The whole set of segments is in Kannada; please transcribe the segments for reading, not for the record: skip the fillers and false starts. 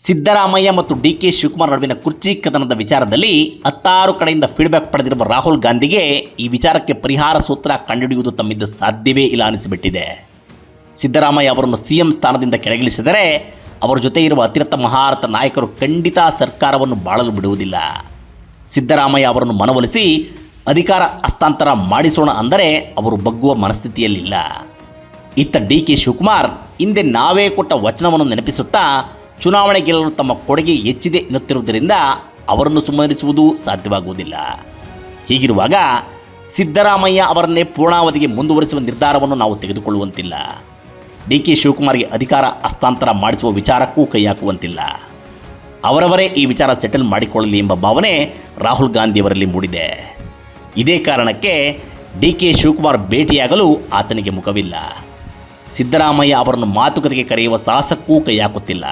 ಸಿದ್ದರಾಮಯ್ಯ ಮತ್ತು ಡಿ.ಕೆ. ಶಿವಕುಮಾರ್ ನಡುವಿನ ಕುರ್ಚಿ ಕದನದ ವಿಚಾರದಲ್ಲಿ 16 ಕಡೆಯಿಂದ ಫೀಡ್ಬ್ಯಾಕ್ ಪಡೆದಿರುವ ರಾಹುಲ್ ಗಾಂಧಿಗೆ ಈ ವಿಚಾರಕ್ಕೆ ಪರಿಹಾರ ಸೂತ್ರ ಕಂಡುಹಿಡಿಯುವುದು ತಮ್ಮಿಂದ ಸಾಧ್ಯವೇ ಇಲ್ಲ ಅನಿಸಿಬಿಟ್ಟಿದೆ. ಸಿದ್ದರಾಮಯ್ಯ ಅವರನ್ನು ಸಿಎಂ ಸ್ಥಾನದಿಂದ ಕೆಳಗಿಳಿಸಿದರೆ ಅವರ ಜೊತೆ ಇರುವ ಅತಿರಥ ಮಹಾರಥ ನಾಯಕರು ಖಂಡಿತ ಸರ್ಕಾರವನ್ನು ಬಾಳಲು ಬಿಡುವುದಿಲ್ಲ. ಸಿದ್ದರಾಮಯ್ಯ ಅವರನ್ನು ಮನವೊಲಿಸಿ ಅಧಿಕಾರ ಹಸ್ತಾಂತರ ಮಾಡಿಸೋಣ ಅಂದರೆ ಅವರು ಬಗ್ಗುವ ಮನಸ್ಥಿತಿಯಲ್ಲಿಲ್ಲ. ಇತ್ತ ಡಿ.ಕೆ. ಶಿವಕುಮಾರ್ ಹಿಂದೆ ನಾವೇ ಕೊಟ್ಟ ವಚನವನ್ನು ನೆನಪಿಸುತ್ತಾ ಚುನಾವಣೆ ಗೆಲ್ಲಲು ತಮ್ಮ ಕೊಡುಗೆ ಹೆಚ್ಚಿದೆ ಎನ್ನುತ್ತಿರುವುದರಿಂದ ಅವರನ್ನು ಸುಮ್ಮನಿಸುವುದು ಸಾಧ್ಯವಾಗುವುದಿಲ್ಲ. ಹೀಗಿರುವಾಗ ಸಿದ್ದರಾಮಯ್ಯ ಅವರನ್ನೇ ಪೂರ್ಣಾವಧಿಗೆ ಮುಂದುವರಿಸುವ ನಿರ್ಧಾರವನ್ನು ನಾವು ತೆಗೆದುಕೊಳ್ಳುವಂತಿಲ್ಲ. ಡಿ.ಕೆ. ಶಿವಕುಮಾರ್ಗೆ ಅಧಿಕಾರ ಹಸ್ತಾಂತರ ಮಾಡಿಸುವ ವಿಚಾರಕ್ಕೂ ಕೈ ಹಾಕುವಂತಿಲ್ಲ. ಅವರವರೇ ಈ ವಿಚಾರ ಸೆಟಲ್ ಮಾಡಿಕೊಳ್ಳಲಿ ಎಂಬ ಭಾವನೆ ರಾಹುಲ್ ಗಾಂಧಿಯವರಲ್ಲಿ ಮೂಡಿದೆ. ಇದೇ ಕಾರಣಕ್ಕೆ ಡಿ.ಕೆ. ಶಿವಕುಮಾರ್ ಭೇಟಿಯಾಗಲು ಆತನಿಗೆ ಮುಖವಿಲ್ಲ. ಸಿದ್ದರಾಮಯ್ಯ ಅವರನ್ನು ಮಾತುಕತೆಗೆ ಕರೆಯುವ ಸಾಹಸಕ್ಕೂ ಕೈ ಹಾಕುತ್ತಿಲ್ಲ.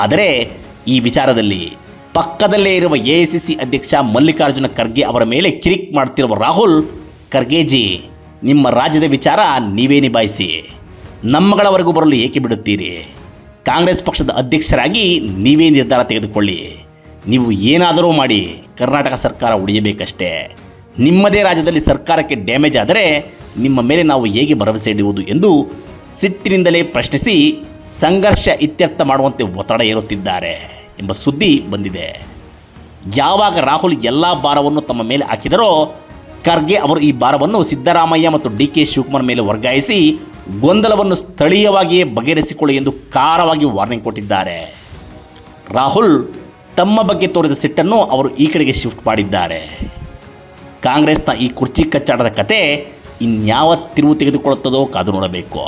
ಆದರೆ ಈ ವಿಚಾರದಲ್ಲಿ ಪಕ್ಕದಲ್ಲೇ ಇರುವ ಎಐಸಿಸಿ ಅಧ್ಯಕ್ಷ ಮಲ್ಲಿಕಾರ್ಜುನ ಖರ್ಗೆ ಅವರ ಮೇಲೆ ಕಿರಿಕ್ ಮಾಡುತ್ತಿರುವ ರಾಹುಲ್, ಖರ್ಗೆಜಿ, ನಿಮ್ಮ ರಾಜ್ಯದ ವಿಚಾರ ನೀವೇ ನಿಭಾಯಿಸಿ, ನಮ್ಮಗಳವರೆಗೂ ಬರಲು ಏಕೆ ಬಿಡುತ್ತೀರಿ? ಕಾಂಗ್ರೆಸ್ ಪಕ್ಷದ ಅಧ್ಯಕ್ಷರಾಗಿ ನೀವೇ ನಿರ್ಧಾರ ತೆಗೆದುಕೊಳ್ಳಿ. ನೀವು ಏನಾದರೂ ಮಾಡಿ ಕರ್ನಾಟಕ ಸರ್ಕಾರ ಉಳಿಯಬೇಕಷ್ಟೇ. ನಿಮ್ಮದೇ ರಾಜ್ಯದಲ್ಲಿ ಸರ್ಕಾರಕ್ಕೆ ಡ್ಯಾಮೇಜ್ ಆದರೆ ನಿಮ್ಮ ಮೇಲೆ ನಾವು ಹೇಗೆ ಭರವಸೆ ಇಡುವುದು ಎಂದು ಸಿಟ್ಟಿನಿಂದಲೇ ಪ್ರಶ್ನಿಸಿ ಸಂಘರ್ಷ ಇತ್ಯರ್ಥ ಮಾಡುವಂತೆ ಒತ್ತಡ ಹೇರುತ್ತಿದ್ದಾರೆ ಎಂಬ ಸುದ್ದಿ ಬಂದಿದೆ. ಯಾವಾಗ ರಾಹುಲ್ ಎಲ್ಲ ಭಾರವನ್ನು ತಮ್ಮ ಮೇಲೆ ಹಾಕಿದರೋ ಖರ್ಗೆ ಅವರು ಈ ಭಾರವನ್ನು ಸಿದ್ದರಾಮಯ್ಯ ಮತ್ತು ಡಿ.ಕೆ. ಶಿವಕುಮಾರ್ ಮೇಲೆ ವರ್ಗಾಯಿಸಿ ಗೊಂದಲವನ್ನು ಸ್ಥಳೀಯವಾಗಿಯೇ ಬಗೆಹರಿಸಿಕೊಳ್ಳಿ ಎಂದು ಖಾರವಾಗಿ ವಾರ್ನಿಂಗ್ ಕೊಟ್ಟಿದ್ದಾರೆ. ರಾಹುಲ್ ತಮ್ಮ ಬಗ್ಗೆ ತೋರಿದ ಸಿಟ್ಟನ್ನು ಅವರು ಈ ಕಡೆಗೆ ಶಿಫ್ಟ್ ಮಾಡಿದ್ದಾರೆ. ಕಾಂಗ್ರೆಸ್ನ ಈ ಕುರ್ಚಿ ಕಚ್ಚಾಟದ ಕತೆ ಇನ್ಯಾವ ತಿರುವು ತೆಗೆದುಕೊಳ್ಳುತ್ತದೋ ಕಾದು ನೋಡಬೇಕು.